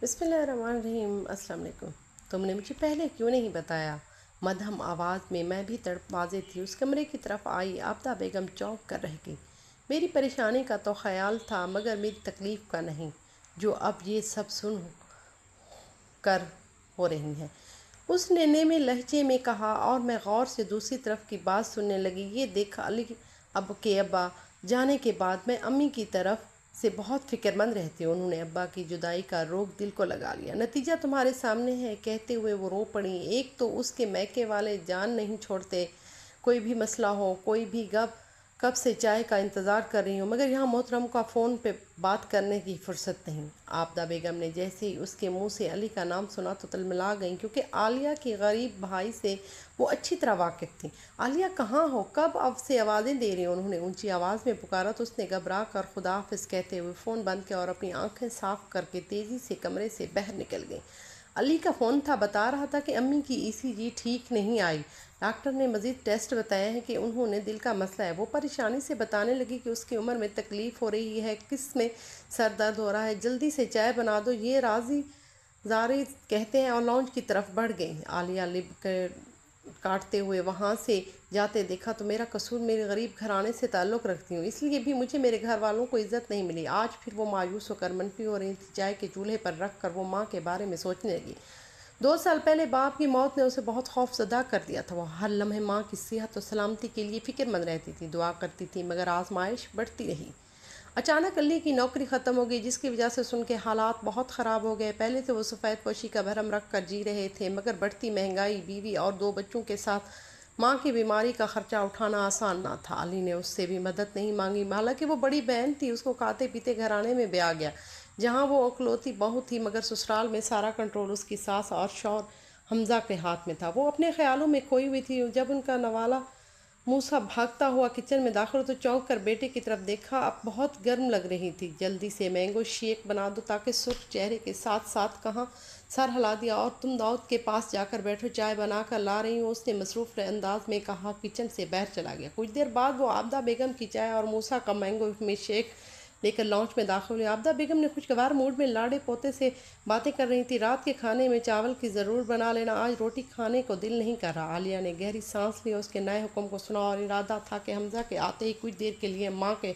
بسم اللہ الرحمن الرحیم۔ السلام علیکم۔ تم نے مجھے پہلے کیوں نہیں بتایا؟ مدھم آواز میں بھی تڑپ واضح تھی۔ اس کمرے کی طرف آئی۔ آبدہ بیگم چونک کر رہ گئی۔ میری پریشانی کا تو خیال تھا مگر میری تکلیف کا نہیں، جو اب یہ سب سن کر ہو رہی ہے، اس نے نرم لہجے میں کہا، اور میں غور سے دوسری طرف کی بات سننے لگی۔ یہ دیکھ علی اب کے ابا جانے کے بعد میں امی کی طرف سے بہت فکر مند رہتی ہوں۔ انہوں نے ابا کی جدائی کا روگ دل کو لگا لیا۔ نتیجہ تمہارے سامنے ہے، کہتے ہوئے وہ رو پڑی۔ ایک تو اس کے میکے والے جان نہیں چھوڑتے، کوئی بھی مسئلہ ہو، کوئی بھی کب سے چائے کا انتظار کر رہی ہوں، مگر یہاں محترم کا فون پہ بات کرنے کی فرصت نہیں۔ آبدہ بیگم نے جیسے ہی اس کے منہ سے علی کا نام سنا تو تلملا گئیں، کیونکہ عالیہ کے غریب بھائی سے وہ اچھی طرح واقف تھیں۔ عالیہ کہاں ہو؟ کب اب سے آوازیں دے رہی ہوں؟ انہوں نے اونچی آواز میں پکارا تو اس نے گھبرا کر خدا حافظ کہتے ہوئے فون بند کیا اور اپنی آنکھیں صاف کر کے تیزی سے کمرے سے باہر نکل گئی۔ علی کا فون تھا، بتا رہا تھا کہ امی کی ECG ٹھیک نہیں آئی۔ ڈاکٹر نے مزید ٹیسٹ بتایا ہے کہ انہوں نے دل کا مسئلہ ہے۔ وہ پریشانی سے بتانے لگی کہ اس کی عمر میں تکلیف ہو رہی ہے، کس میں سر درد ہو رہا ہے، جلدی سے چائے بنا دو، یہ راضی زاری کہتے ہیں، اور لانچ کی طرف بڑھ گئی۔ عالیہ لب کاٹتے ہوئے وہاں سے جاتے دیکھا تو میرا قصور، میرے غریب گھرانے سے تعلق رکھتی ہوں، اس لیے بھی مجھے میرے گھر والوں کو عزت نہیں ملی۔ آج پھر وہ مایوس ہو کر منفی ہو رہی تھی۔ چائے کے چولہے پر رکھ کر وہ ماں کے بارے میں سوچنے لگی۔ 2 سال پہلے باپ کی موت نے اسے بہت خوف زدہ کر دیا تھا۔ وہ ہر لمحے ماں کی صحت و سلامتی کے لیے فکر مند رہتی تھی، دعا کرتی تھی، مگر آزمائش بڑھتی رہی۔ اچانک علی کی نوکری ختم ہو گئی، جس کی وجہ سے ان کے حالات بہت خراب ہو گئے۔ پہلے تو وہ سفید پوشی کا بھرم رکھ کر جی رہے تھے، مگر بڑھتی مہنگائی، بیوی اور 2 بچوں کے ساتھ ماں کی بیماری کا خرچہ اٹھانا آسان نہ تھا۔ علی نے اس سے بھی مدد نہیں مانگی، حالانکہ وہ بڑی بہن تھی۔ اس کو کھاتے پیتے گھرانے میں بیاہ گیا، جہاں وہ اکلوتی بہو تھی، مگر سسرال میں سارا کنٹرول اس کی ساس اور شوہر حمزہ کے ہاتھ میں تھا۔ وہ اپنے خیالوں میں کھوئی ہوئی تھی۔ جب ان کا نوالا موسیٰ بھاگتا ہوا کچن میں داخل تو چونک کر بیٹے کی طرف دیکھا۔ اب بہت گرم لگ رہی تھی۔ جلدی سے مینگو شیک بنا دو، تاکہ سرخ چہرے کے ساتھ ساتھ کہاں سر ہلا دیا، اور تم داؤد کے پاس جا کر بیٹھو، چائے بنا کر لا رہی ہوں، اس نے مصروف انداز میں کہا۔ کچن سے باہر چلا گیا۔ کچھ دیر بعد وہ آبدہ بیگم کی چائے اور موسیٰ کا مینگو میں شیک لے کر لانچ میں داخل ہوئی۔ آبدہ بیگم نے خوشگوار موڈ میں لاڑے پوتے سے باتیں کر رہی تھی۔ رات کے کھانے میں چاول کی ضرور بنا لینا، آج روٹی کھانے کو دل نہیں کر رہا۔ عالیہ نے گہری سانس لی، اس کے نئے حکم کو سنا، اور ارادہ تھا کہ حمزہ کے آتے ہی کچھ دیر کے لیے ماں کے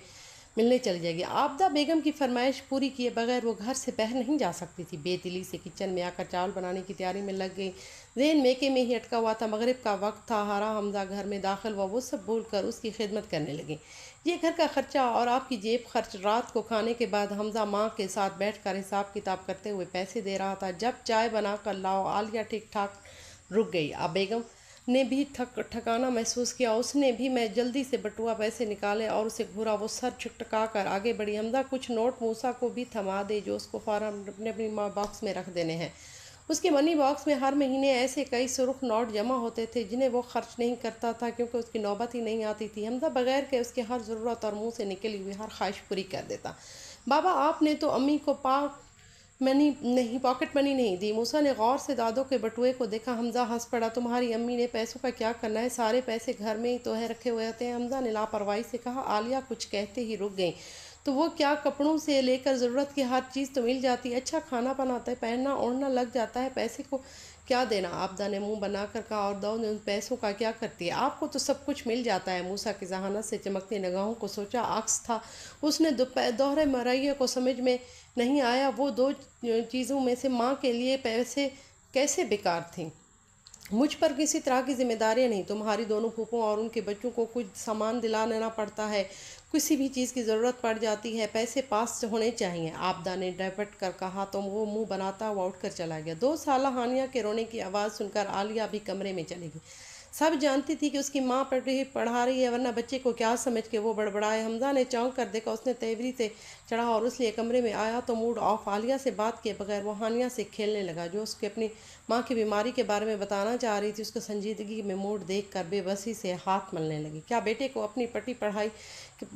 ملنے چلی جائے گی۔ آبدہ بیگم کی فرمائش پوری کیے بغیر وہ گھر سے باہر نہیں جا سکتی تھی۔ بے دلی سے کچن میں آ کر چاول بنانے کی تیاری میں لگ گئی۔ ذہن میکے میں ہی اٹکا ہوا تھا۔ مغرب کا وقت تھا۔ ہرا حمزہ گھر میں داخل ہوا، وہ سب بھول کر اس کی خدمت کرنے لگی۔ یہ گھر کا خرچہ اور آپ کی جیب خرچ۔ رات کو کھانے کے بعد حمزہ ماں کے ساتھ بیٹھ کر حساب کتاب کرتے ہوئے پیسے دے رہا تھا۔ جب چائے بنا کر لاؤ، عالیہ ٹھیک ٹھاک رک گئی۔ بیگم نے بھی ٹھکانا محسوس کیا۔ اس نے بھی میں جلدی سے بٹوا پیسے نکالے اور اسے گھورا۔ وہ سر جھٹکا کر آگے بڑھی۔ حمزہ کچھ نوٹ موسیٰ کو بھی تھما دے، جو اس کو فوراً اپنے باکس میں رکھ دینے ہیں۔ اس کے منی باکس میں ہر مہینے ایسے کئی سرخ نوٹ جمع ہوتے تھے جنہیں وہ خرچ نہیں کرتا تھا، کیونکہ اس کی نوبت ہی نہیں آتی تھی۔ حمزہ بغیر کہ اس کی ہر ضرورت اور منہ سے نکلی ہوئی ہر خواہش پوری کر دیتا۔ بابا، آپ نے تو امی کو پاکٹ منی نہیں دی۔ موسیٰ نے غور سے دادوں کے بٹوے کو دیکھا۔ حمزہ ہنس پڑا۔ تمہاری امی نے پیسوں کا کیا کرنا ہے؟ سارے پیسے گھر میں ہی تو ہے، رکھے ہوئے ہوتے ہیں۔ حمزہ نے لاپرواہی سے کہا۔ عالیہ کچھ کہتے ہی رک گئیں۔ تو وہ کیا، کپڑوں سے لے کر ضرورت کی ہر چیز تو مل جاتی ہے، اچھا کھانا بناتا ہے، پہننا اوڑھنا لگ جاتا ہے، پیسے کو کیا دینا؟ آبدہ نے منہ بنا کر کہا۔ اور داؤد نے ان پیسوں کا کیا کرتی ہے؟ آپ کو تو سب کچھ مل جاتا ہے۔ موسیٰ کی ذہانت سے چمکتی نگاہوں کو سوچا عکس تھا۔ اس نے دوہرے مرئیے کو سمجھ میں نہیں آیا۔ وہ 2 چیزوں میں سے ماں کے لیے پیسے کیسے بیکار تھیں؟ مجھ پر کسی طرح کی ذمہ داریاں نہیں۔ تمہاری دونوں پھوپھوں اور ان کے بچوں کو کچھ سامان دلانا پڑتا ہے، کسی بھی چیز کی ضرورت پڑ جاتی ہے، پیسے پاس ہونے چاہیے، آبدہ نے ڈپٹ کر کہا تو وہ منہ بناتا ہوا اٹھ کر چلا گیا۔ 2 سالہ ہانیہ کے رونے کی آواز سن کر عالیہ بھی کمرے میں چلی گئی۔ سب جانتی تھی کہ اس کی ماں پڑھا رہی ہے، ورنہ بچے کو کیا سمجھ کے وہ بڑبڑائے۔ حمزہ نے چونک کر دیکھا۔ اس نے تیوری سے چڑھا اور اس لیے کمرے میں آیا تو موڈ آف۔ عالیہ سے بات کیے بغیر وہ ہانیہ سے کھیلنے لگا، جو اس کے اپنی ماں کی بیماری کے بارے میں بتانا چاہ رہی تھی۔ اس کو سنجیدگی میں موڈ دیکھ کر بے بسی سے ہاتھ ملنے لگی۔ کیا بیٹے کو اپنی پٹی پڑھائی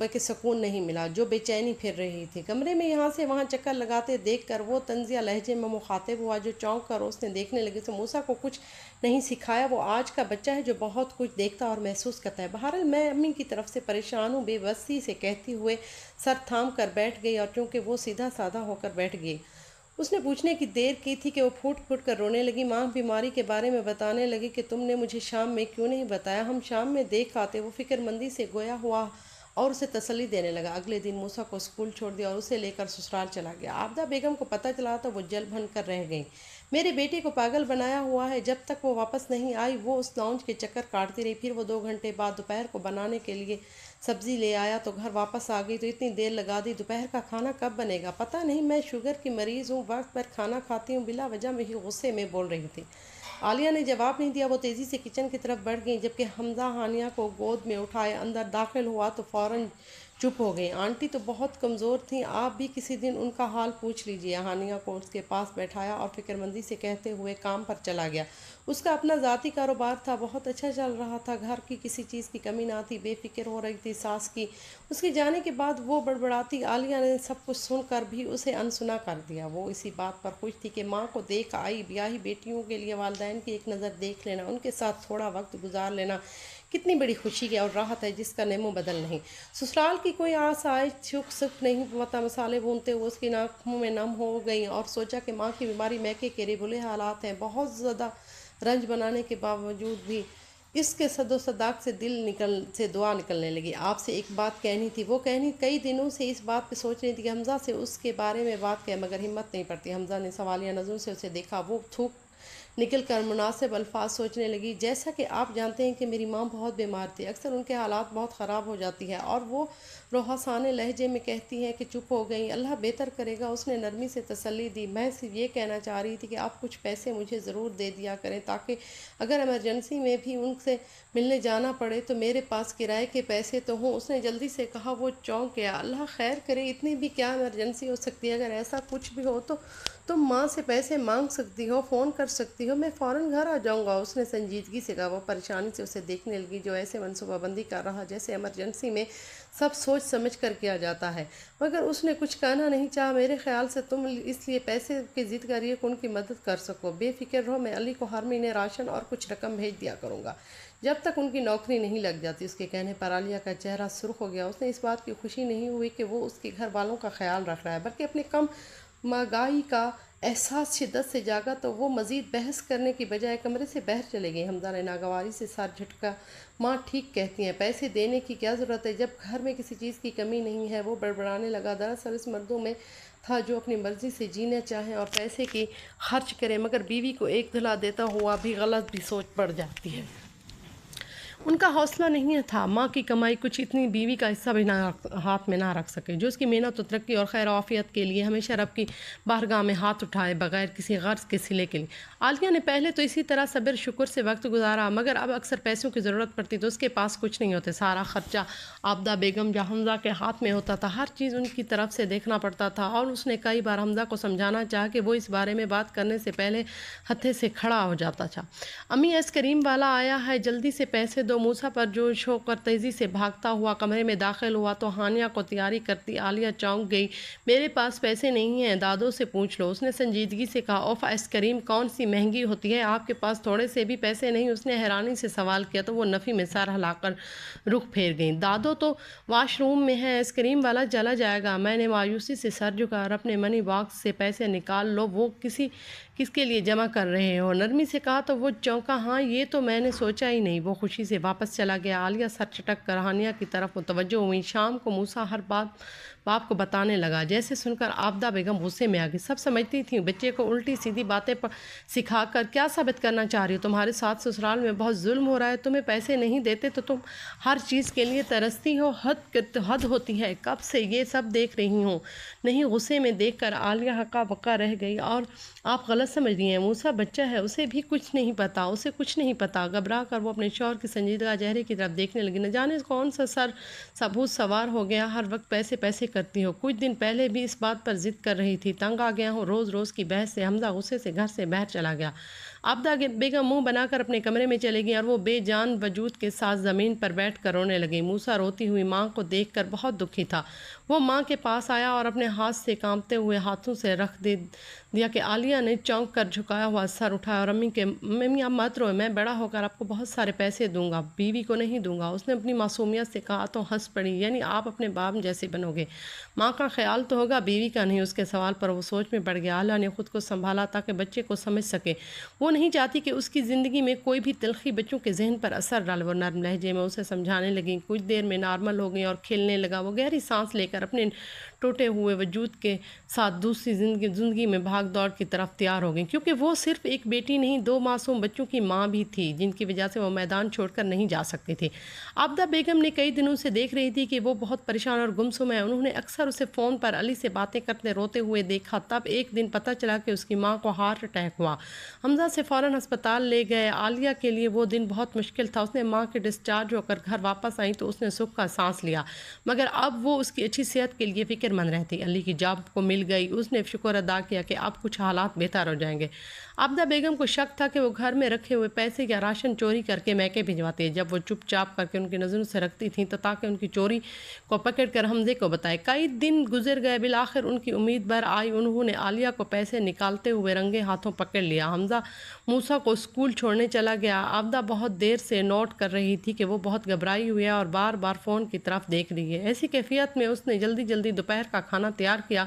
کہ سکون نہیں ملا؟ جو بے چینی پھر رہی تھی کمرے میں، یہاں سے وہاں چکر لگاتے دیکھ کر وہ طنزیہ لہجے میں مخاطب ہوا، جو چونک کر اس نے دیکھنے لگی تو موسیٰ کو کچھ نہیں سکھایا۔ وہ آج کا بچہ ہے جو بہت کچھ دیکھتا اور محسوس کرتا ہے۔ بہرحال میں امی کی طرف سے پریشان ہوں، بے بسی سے کہتی ہوئے سر تھام کر بیٹھ گئی، اور چونکہ وہ سیدھا سادہ ہو کر بیٹھ گئی، اس نے پوچھنے کی دیر کی تھی کہ وہ پھوٹ پھوٹ کر رونے لگی۔ ماں بیماری کے بارے میں بتانے لگی کہ تم نے مجھے شام میں کیوں نہیں بتایا، ہم شام میں دیکھ آتے۔ وہ فکر مندی سے گویا ہوا اور اسے تسلی دینے لگا۔ اگلے دن موسیٰ کو اسکول چھوڑ دیا اور اسے لے کر سسرال چلا گیا۔ عابدہ بیگم کو پتہ چلا تو وہ جل بھن کر رہ گئیں۔ میرے بیٹے کو پاگل بنایا ہوا ہے، جب تک وہ واپس نہیں آئی وہ اس لاؤنج کے چکر کاٹتی رہی۔ پھر وہ 2 گھنٹے بعد دوپہر کو بنانے کے لیے سبزی لے آیا تو گھر واپس آ گئی تو اتنی دیر لگا دی۔ دوپہر کا کھانا کب بنے گا؟ پتہ نہیں، میں شوگر کی مریض ہوں، وقت پر کھانا کھاتی ہوں، بلا وجہ میں ہی غصے میں بول رہی تھی۔ عالیہ نے جواب نہیں دیا۔ وہ تیزی سے کچن کی طرف بڑھ گئیں۔ جبکہ حمزہ ہانیہ کو گود میں اٹھائے اندر داخل ہوا تو فوراً چپ ہو گئیں۔ آنٹی تو بہت کمزور تھیں، آپ بھی کسی دن ان کا حال پوچھ لیجیے۔ ہانیہ کو اس کے پاس بیٹھایا اور فکر مندی سے کہتے ہوئے کام پر چلا گیا۔ اس کا اپنا ذاتی کاروبار تھا، بہت اچھا چل رہا تھا، گھر کی کسی چیز کی کمی نہ تھی۔ بے فکر ہو رہی تھی ساس کی۔ اس کے جانے کے بعد وہ بڑبڑاتی۔ عالیہ نے سب کچھ سن کر بھی اسے انسنا کر دیا۔ وہ اسی بات پر خوش تھی کہ ماں کو دیکھ آئی۔ بیاہی بیٹیوں کے لیے والدین کی ایک نظر دیکھ لینا، ان کے ساتھ تھوڑا وقت گزار لینا کتنی بڑی خوشی ہے اور راحت ہے جس کا نیم و بدل نہیں۔ سسرال کی کوئی آسائش سکھ نہیں پتا۔ مسالے بھونتے ہوئے اس کی ناکوں میں نم ہو گئیں اور سوچا کہ ماں کی بیماری میکے کے برے حالات ہیں، بہت زیادہ رنج بنانے کے باوجود بھی۔ اس کے صد و صداق سے دل سے دعا نکلنے لگی۔ آپ سے ایک بات کہنی تھی، وہ کہنی کئی دنوں سے اس بات پہ سوچ رہی تھی کہ حمزہ سے اس کے بارے میں بات کہے، مگر ہمت نہیں پڑتی۔ حمزہ نے سوالیہ نظروں سے اسے دیکھا۔ وہ تھوک نکل کر مناسب الفاظ سوچنے لگی۔ جیسا کہ آپ جانتے ہیں کہ میری ماں بہت بیمار تھی، اکثر ان کے حالات بہت خراب ہو جاتی ہے، اور وہ روحانسانے لہجے میں کہتی ہیں کہ چپ ہو گئیں، اللہ بہتر کرے گا۔ اس نے نرمی سے تسلی دی۔ میں صرف یہ کہنا چاہ رہی تھی کہ آپ کچھ پیسے مجھے ضرور دے دیا کریں تاکہ اگر ایمرجنسی میں بھی ان سے ملنے جانا پڑے تو میرے پاس کرائے کے پیسے تو ہوں۔ اس نے جلدی سے کہا۔ وہ چونک گیا۔ اللہ خیر کرے، اتنی بھی کیا ایمرجنسی ہو سکتی ہے؟ اگر ایسا کچھ بھی ہو تو تم ماں سے پیسے مانگ سکتی ہو، فون کر سکتی ہو، میں فوراً گھر آ جاؤں گا۔ اس نے سنجیدگی سے کہا۔ وہ پریشانی سے اسے دیکھنے لگی جو ایسے منصوبہ بندی کر رہا جیسے ایمرجنسی میں سب سوچ سمجھ کر کیا جاتا ہے، مگر اس نے کچھ کہنا نہیں چاہا۔ میرے خیال سے تم اس لیے پیسے کی ضد کر رہی ہو کہ ان کی مدد کر سکو۔ بے فکر رہو، میں علی کو ہر مہینے راشن اور کچھ رقم بھیج دیا کروں گا جب تک ان کی نوکری نہیں لگ جاتی۔ اس کے کہنے پر عالیہ کا چہرہ سرخ ہو گیا۔ اس نے اس بات کی خوشی نہیں ہوئی کہ وہ اس کے گھر والوں کا خیال رکھ رہا ہے، بلکہ اپنے کم مہنگائی کا احساس شدت سے جاگا تو وہ مزید بحث کرنے کی بجائے کمرے سے باہر چلے گئی۔ حمزہ نے ناگواری سے سر جھٹکا۔ ماں ٹھیک کہتی ہیں، پیسے دینے کی کیا ضرورت ہے جب گھر میں کسی چیز کی کمی نہیں ہے۔ وہ بڑبڑانے لگا۔ دراصل اس مردوں میں تھا جو اپنی مرضی سے جینا چاہیں اور پیسے کی خرچ کریں، مگر بیوی کو ایک دھلا دیتا ہوا بھی غلط بھی سوچ پڑ جاتی ہے۔ ان کا حوصلہ نہیں تھا ماں کی کمائی کچھ اتنی بیوی کا حصہ بھی ہاتھ میں نہ رکھ سکے جو اس کی محنت و ترقی اور خیر و عافیت کے لیے ہمیشہ رب کی بارگاہ میں ہاتھ اٹھائے بغیر کسی غرض کے صلے کے لیے۔ عالیہ نے پہلے تو اسی طرح صبر شکر سے وقت گزارا، مگر اب اکثر پیسوں کی ضرورت پڑتی تو اس کے پاس کچھ نہیں ہوتے۔ سارا خرچہ عابدہ بیگم یا حمزہ کے ہاتھ میں ہوتا تھا، ہر چیز ان کی طرف سے دیکھنا پڑتا تھا، اور اس نے کئی بار حمزہ کو سمجھانا چاہا کہ وہ اس بارے میں بات کرنے سے پہلے ہتھے سے کھڑا ہو جاتا تھا۔ امی آئس کریم والا آیا ہے، جلدی سے پیسے دو۔ موسیٰ پر جوش ہو کر تیزی سے بھاگتا ہوا کمرے میں داخل ہوا تو ہانیہ کو تیاری کرتی عالیہ چونک گئی۔ میرے پاس پیسے نہیں ہیں، دادو سے پوچھ لو۔ اس نے سنجیدگی سے کہا۔ اوف، آئس کریم کون سی مہنگی ہوتی ہے، آپ کے پاس تھوڑے سے بھی پیسے نہیں؟ اس نے حیرانی سے سوال کیا تو وہ نفی میں سر ہلا کر رخ پھیر گئیں۔ دادو تو واش روم میں ہے، آئس کریم والا چلا جائے گا۔ میں نے مایوسی سے سر جھکا اور اپنے منی باکس سے پیسے نکال لو، وہ کس کے لیے جمع کر رہے ہو؟ نرمی سے کہا تو وہ چونکا۔ ہاں، یہ تو میں نے سوچا ہی نہیں۔ وہ خوشی سے واپس چلا گیا۔ عالیہ سر چٹک کر ہانیہ کی طرف متوجہ ہوئی۔ شام کو موسیٰ ہر بات باپ کو بتانے لگا، جیسے سن کر عابدہ بیگم غصے میں آ گئی۔ سب سمجھتی تھیں بچے کو الٹی سیدھی باتیں سکھا کر کیا ثابت کرنا چاہ رہی ہو؟ تمہارے ساتھ سسرال میں بہت ظلم ہو رہا ہے، تمہیں پیسے نہیں دیتے تو تم ہر چیز کے لیے ترستی ہو، حد ہوتی ہے۔ کب سے یہ سب دیکھ رہی ہوں۔ نہیں، غصے میں دیکھ کر عالیہ ہکا بکا رہ گئی۔ اور آپ غلط سمجھ رہی ہیں، موسیٰ بچہ ہے، اسے بھی کچھ نہیں پتا، اسے کچھ نہیں پتا۔ گھبرا کر وہ اپنے شوہر کے سنجیدہ چہرے کی طرف دیکھنے لگی۔ نہ جانے کون سا سر ثبوت سوار ہو گیا، ہر وقت پیسے پیسے کرتی ہو۔ کچھ دن پہلے بھی اس بات پر ضد کر رہی تھی، تنگ آ گیا ہوں روز روز کی بحث سے۔ حمزہ غصے سے گھر سے باہر چلا گیا۔ عابدہ بیگم منہ بنا کر اپنے کمرے میں چلے گئیں اور وہ بے جان وجود کے ساتھ زمین پر بیٹھ کر رونے لگیں۔ موسیٰ روتی ہوئی ماں کو دیکھ کر بہت دکھی تھا۔ وہ ماں کے پاس آیا اور اپنے ہاتھ سے کانپتے ہوئے ہاتھوں سے رکھ دیا کہ عالیہ نے چونک کر جھکایا ہوا سر اٹھایا اور امی اب مت روئے، میں بڑا ہو کر آپ کو بہت سارے پیسے دوں گا، بیوی کو نہیں دوں گا۔ اس نے اپنی معصومیت سے کہا تو ہنس پڑی۔ یعنی آپ اپنے باپ جیسے بنو گے؟ ماں کا خیال تو ہوگا بیوی کا نہیں۔ اس کے سوال پر وہ سوچ میں پڑ گیا۔ اللہ نے خود کو سنبھالا تاکہ بچے کو سمجھ سکے۔ وہ نہیں چاہتی کہ اس کی زندگی میں کوئی بھی تلخی بچوں کے ذہن پر اثر ڈالے۔ وہ نرم لہجے میں اسے سمجھانے لگیں۔ کچھ دیر میں نارمل ہو گئی اور کھیلنے لگا۔ وہ گہری سانس لے کر اپنے ٹوٹے ہوئے وجود کے ساتھ دوسری زندگی میں بھاگ دوڑ کی طرف تیار ہو گئی، کیونکہ وہ صرف ایک بیٹی نہیں، 2 معصوم بچوں کی ماں بھی تھی جن کی وجہ سے وہ میدان چھوڑ کر نہیں جا سکتی تھی۔ عابدہ بیگم نے کئی دنوں سے دیکھ رہی تھی کہ وہ بہت پریشان اور گمسم ہے۔ انہوں نے اکثر اسے فون پر علی سے باتیں کرتے روتے ہوئے دیکھا۔ تب ایک دن پتہ چلا کہ اس کی ماں کو ہارٹ اٹیک ہوا۔ حمزہ سے فوراً ہسپتال لے گئے۔ عالیہ کے لیے وہ دن بہت مشکل تھا۔ اس نے ماں کے ڈسچارج ہو کر گھر واپس آئی تو اس نے سکھ کا سانس لیا، مگر اب وہ اس کی اچھی صحت کے لیے فکر مند رہتی۔ علی کی جاب کو مل گئی۔ اس نے شکر ادا کیا کہ اب کچھ حالات بہتر ہو جائیں گے۔ عابدہ بیگم کو شک تھا کہ وہ گھر میں رکھے ہوئے پیسے یا راشن چوری کر کے میکے بھجواتی ہے۔ جب وہ چپ چاپ کر کے ان کی نظروں سے رکھتی تھیں تو تاکہ ان کی چوری کو پکڑ کر حمزے کو بتائے۔ کئی دن گزر گئے، بالآخر ان کی امید بھر آئی۔ انہوں نے عالیہ کو پیسے نکالتے ہوئے رنگے ہاتھوں پکڑ لیا۔ حمزہ موسیٰ کو اسکول چھوڑنے چلا گیا۔ عابدہ بہت دیر سے نوٹ کر رہی تھی کہ وہ بہت گھبرائی ہوئی ہے اور بار بار فون کی طرف دیکھ رہی ہے۔ ایسی کیفیت میں اس نے جلدی جلدی دوپہر کا کھانا تیار کیا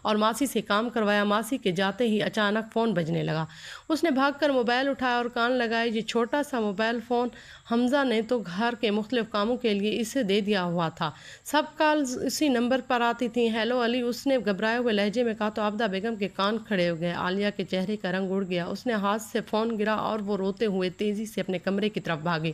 اور ماسی سے کام کروایا۔ ماسی کے جاتے ہی اچانک فون بجنے لگا۔ اس نے بھاگ کر موبائل اٹھایا اور کان لگائے۔ یہ چھوٹا سا موبائل فون حمزہ نے تو گھر کے مختلف کاموں کے لیے اسے دے دیا ہوا تھا۔ سب کالز اسی نمبر پر آتی تھیں۔ ہیلو علی، اس نے گھبرائے ہوئے لہجے میں کہا تو عابدہ بیگم کے کان کھڑے ہو گئے۔ عالیہ کے چہرے کا رنگ اڑ گیا۔ اس نے ہاتھ سے فون گرا اور وہ روتے ہوئے تیزی سے اپنے کمرے کی طرف بھاگی۔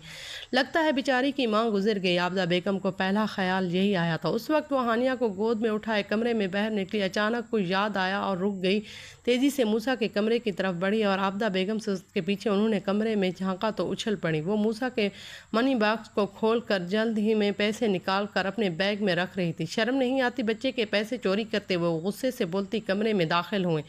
لگتا ہے بیچاری کی ماں گزر گئی۔ عابدہ بیگم کو پہلا خیال یہی آیا تھا۔ اس وقت وہ ہانیہ کو گود میں اٹھائے کمرے میں باہر نکلی۔ اچانک کچھ یاد آیا اور رک گئی۔ تیزی سے موسیٰ کے کمرے کی طرف بڑھی اور عابدہ بیگم سے اس کے پیچھے انہوں نے کمرے میں جھانکا تو اچھل پڑی۔ وہ موسیٰ کے منی باکس کو کھول کر جلد ہی میں پیسے نکال کر اپنے بیگ میں رکھ رہی تھی۔ شرم نہیں آتی بچے کے پیسے چوری کرتے ہوئے؟ وہ غصے سے بولتی کمرے میں داخل ہوئے۔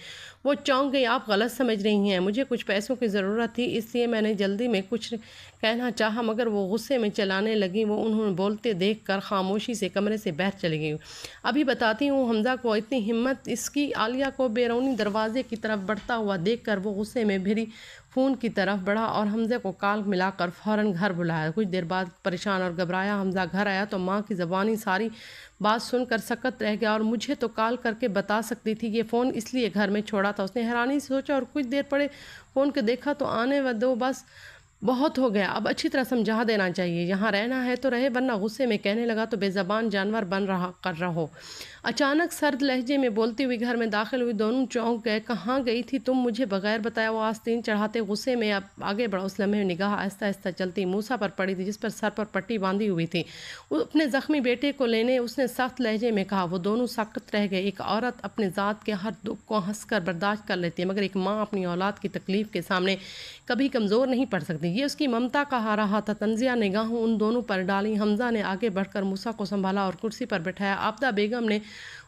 وہ چونک گئی۔ آپ غلط سمجھ رہی ہیں، مجھے کچھ پیسوں کی ضرورت تھی، اس لیے میں نے جلدی میں کچھ کہنا چاہا، مگر وہ غصے میں چلانے لگی۔ وہ انہوں بولتے دیکھ کر خاموشی سے کمرے سے باہر چلی گئی۔ ابھی بتاتی ہوں۔ حمزہ کو اتنی ہمت اس کی عالیہ کو بیرونی دروازے کی طرف بڑھتا ہوا دیکھ کر وہ غصے میں بھری فون کی طرف بڑھا اور حمزہ کو کال ملا کر فوراً گھر بلایا۔ کچھ دیر بعد پریشان اور گھبرایا حمزہ گھر آیا تو ماں کی زبانی ساری بات سن کر سکت رہ گیا اور مجھے تو کال کر کے بتا سکتی تھی، یہ فون اس لیے گھر میں چھوڑا تھا۔ اس نے حیرانی سے سوچا اور کچھ دیر پڑے فون کو دیکھا تو آنے دو، بس بہت ہو گیا، اب اچھی طرح سمجھا دینا چاہیے، یہاں رہنا ہے تو رہے ورنہ غصے میں کہنے لگا تو بے زبان جانور بن رہو۔ اچانک سرد لہجے میں بولتی ہوئی گھر میں داخل ہوئی۔ دونوں چونک گئے۔ کہاں گئی تھی تم مجھے بغیر بتایا؟ وہ آستین چڑھاتے غصے میں اب آگے بڑھا۔ اس لمحے نگاہ آہستہ آہستہ چلتی موسیٰ پر پڑی تھی جس پر سر پر پٹی باندھی ہوئی تھی۔ اپنے زخمی بیٹے کو لینے اس نے سخت لہجے میں کہا۔ وہ دونوں ساکت رہ گئے۔ ایک عورت اپنے ذات کے ہر دکھ کو ہنس کر برداشت کر لیتی ہے، مگر ایک ماں اپنی اولاد کی تکلیف کے سامنے کبھی کمزور نہیں پڑ سکتی۔ یہ اس کی ممتا کا رہا تھا۔ تنزیہ نگاہوں ان دونوں پر ڈالی۔ حمزہ نے آگے بڑھ کر موسیٰ کو سنبھالا اور کرسی پر بٹھایا۔ عابدہ بیگم نے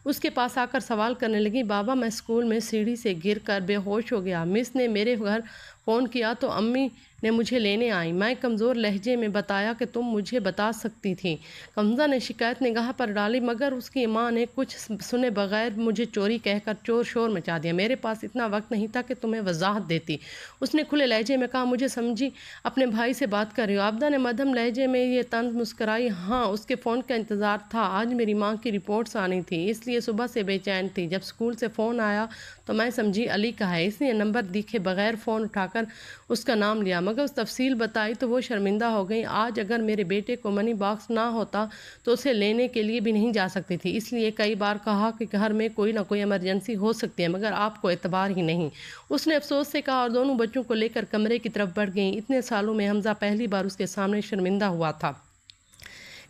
اس کے پاس آ کر سوال کرنے لگی، بابا میں اسکول میں سیڑھی سے گر کر بے ہوش ہو گیا، مس نے میرے گھر فون کیا تو امی نے مجھے لینے آئی، میں کمزور لہجے میں بتایا کہ تم مجھے بتا سکتی تھی۔ حمزہ نے شکایت نگاہ پر ڈالی، مگر اس کی ماں نے کچھ سنے بغیر مجھے چوری کہہ کر چور شور مچا دیا، میرے پاس اتنا وقت نہیں تھا کہ تمہیں وضاحت دیتی۔ اس نے کھلے لہجے میں کہا، مجھے سمجھی اپنے بھائی سے بات کر رہی ہو۔ عابدہ نے مدھم لہجے میں یہ طنز مسکرائی، ہاں اس کے فون کا انتظار تھا، آج میری ماں کی رپورٹس آنی تھی اس لیے صبح سے بے چین تھی، جب اسکول سے فون آیا تو میں سمجھی علی کا ہے، اس نے نمبر دیکھے بغیر فون اٹھا کر اس کا نام لیا، مگر اس تفصیل بتائی تو وہ شرمندہ ہو گئی۔ آج اگر میرے بیٹے کو منی باکس نہ ہوتا تو اسے لینے کے لیے بھی نہیں جا سکتی تھی، اس لیے کئی بار کہا کہ گھر میں کوئی نہ کوئی ایمرجنسی ہو سکتی ہے، مگر آپ کو اعتبار ہی نہیں، اس نے افسوس سے کہا اور دونوں بچوں کو لے کر کمرے کی طرف بڑھ گئیں۔ اتنے سالوں میں حمزہ پہلی بار اس کے سامنے شرمندہ ہوا تھا۔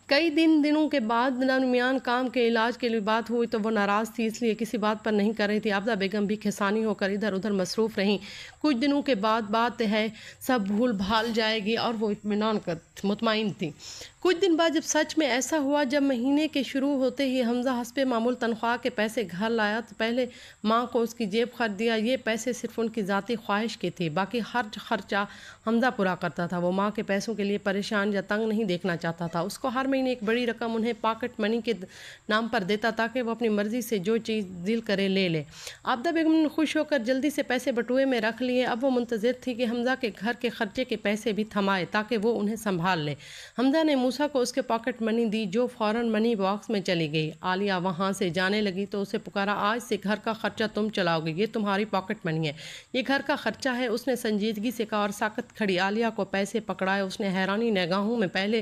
کئی دنوں کے بعد درمیان کام کے علاج کے لیے بات ہوئی تو وہ ناراض تھی، اس لیے کسی بات پر نہیں کر رہی تھی۔ عابدہ بیگم بھی کھسانی ہو کر ادھر ادھر مصروف رہیں۔ کچھ دنوں کے بعد بات ہے سب بھول بھال جائے گی اور وہ مطمئن تھی۔ کچھ دن بعد جب سچ میں ایسا ہوا، جب مہینے کے شروع ہوتے ہی حمزہ حسب معمول تنخواہ کے پیسے گھر لایا تو پہلے ماں کو اس کی جیب خرچ دیا، یہ پیسے صرف ان کی ذاتی خواہش کے تھے، باقی ہر خرچہ حمزہ پورا کرتا تھا۔ وہ ماں کے پیسوں کے لیے پریشان یا تنگ نہیں دیکھنا چاہتا تھا، اس کو ہر مہینے ایک بڑی رقم انہیں پاکٹ منی کے نام پر دیتا تاکہ وہ اپنی مرضی سے جو چیز دل کرے لے لے۔ عابدہ بیگم نے خوش ہو کر جلدی سے پیسے بٹوئے میں رکھ لیے۔ اب وہ منتظر تھی کہ حمزہ کے گھر کے خرچے کے پیسے بھی تھمائے تاکہ وہ انہیں سنبھال لے۔ حمزہ نے موسیٰ کو اس کے پاکٹ منی دی جو فوراً منی باکس میں چلی گئی۔ عالیہ وہاں سے جانے لگی تو اسے پکارا، آج سے گھر کا خرچہ تم چلاؤ گے، یہ تمہاری پاکٹ منی ہے، یہ گھر کا خرچہ ہے۔ اس نے سنجیدگی سے کہا اور ساکت کھڑی عالیہ کو پیسے پکڑائے۔ اس نے حیرانی نگاہوں میں پہلے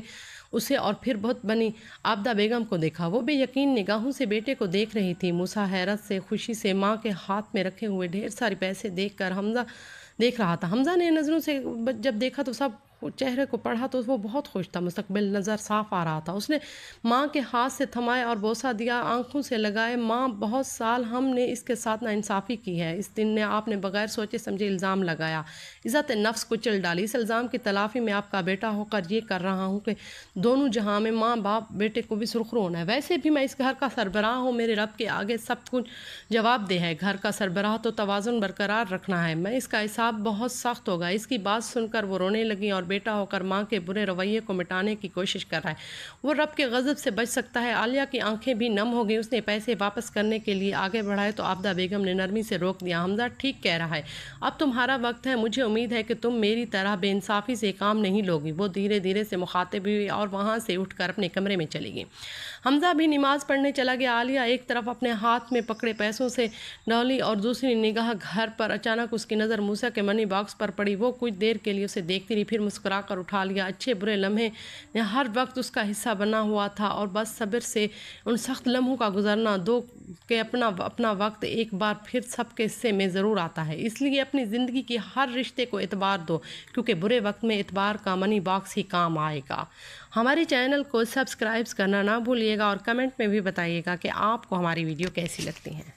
اسے اور پھر بہت بنی عابدہ بیگم کو دیکھا۔ وہ بے یقین نگاہوں سے بیٹے کو دیکھ رہی تھی۔ موسیٰ حیرت سے خوشی سے ماں کے ہاتھ میں رکھے ہوئے ڈھیر سارے پیسے دیکھ رہا تھا۔ حمزہ نے نظروں سے جب دیکھا تو سب چہرے کو پڑھا تو وہ بہت خوش تھا، مستقبل نظر صاف آ رہا تھا۔ اس نے ماں کے ہاتھ سے تھمائے اور بوسہ دیا، آنکھوں سے لگائے۔ ماں، بہت سال ہم نے اس کے ساتھ ناانصافی کی ہے، اس دن نے آپ نے بغیر سوچے سمجھے الزام لگایا، عزت نفس کچل ڈالی۔ اس الزام کی تلافی میں آپ کا بیٹا ہو کر یہ کر رہا ہوں کہ دونوں جہاں میں ماں باپ بیٹے کو بھی سرخرو ہونا ہے۔ ویسے بھی میں اس گھر کا سربراہ ہوں، میرے رب کے آگے سب کچھ جواب دہ ہے۔ گھر کا سربراہ تو توازن برقرار رکھنا ہے، میں اس کا حساب بہت سخت ہوگا۔ اس کی بات سن کر وہ رونے لگی اور بیٹا ہو کر ماں کے برے رویے کو مٹانے کی کوشش کر رہا ہے، وہ رب کے غضب سے بچ سکتا ہے۔ عالیہ کی آنکھیں بھی نم ہو گئیں۔ اس نے پیسے واپس کرنے کے لیے آگے بڑھائے تو عابدہ بیگم نے نرمی سے روک دیا۔ حمزہ ٹھیک کہہ رہا ہے، اب تمہارا وقت ہے، مجھے امید ہے کہ تم میری طرح بے انصافی سے کام نہیں لوگی۔ وہ دھیرے دھیرے سے مخاطب ہوئی اور وہاں سے اٹھ کر اپنے کمرے میں چلی گئی۔ حمزہ بھی نماز پڑھنے چلا گیا۔ عالیہ ایک طرف اپنے ہاتھ میں پکڑے پیسوں سے ڈولی اور دوسری نگاہ گھر پر۔ اچانک اس کی نظر موسیٰ کے منی باکس پر پڑی۔ وہ کچھ دیر کے لیے اسے دیکھتی رہی، پھر مسکرا کر اٹھا لیا۔ اچھے برے لمحے نے ہر وقت اس کا حصہ بنا ہوا تھا اور بس صبر سے ان سخت لمحوں کا گزرنا دو کہ اپنا وقت ایک بار پھر سب کے حصے میں ضرور آتا ہے۔ اس لیے اپنی زندگی کی ہر رشتے کو اعتبار دو، کیونکہ برے وقت میں اعتبار کا منی باکس ہی کام آئے گا۔ ہمارے چینل کو سبسکرائب کرنا نہ بھولیے گا اور کمنٹ میں بھی بتائیے گا کہ آپ کو ہماری ویڈیو کیسی لگتی ہیں۔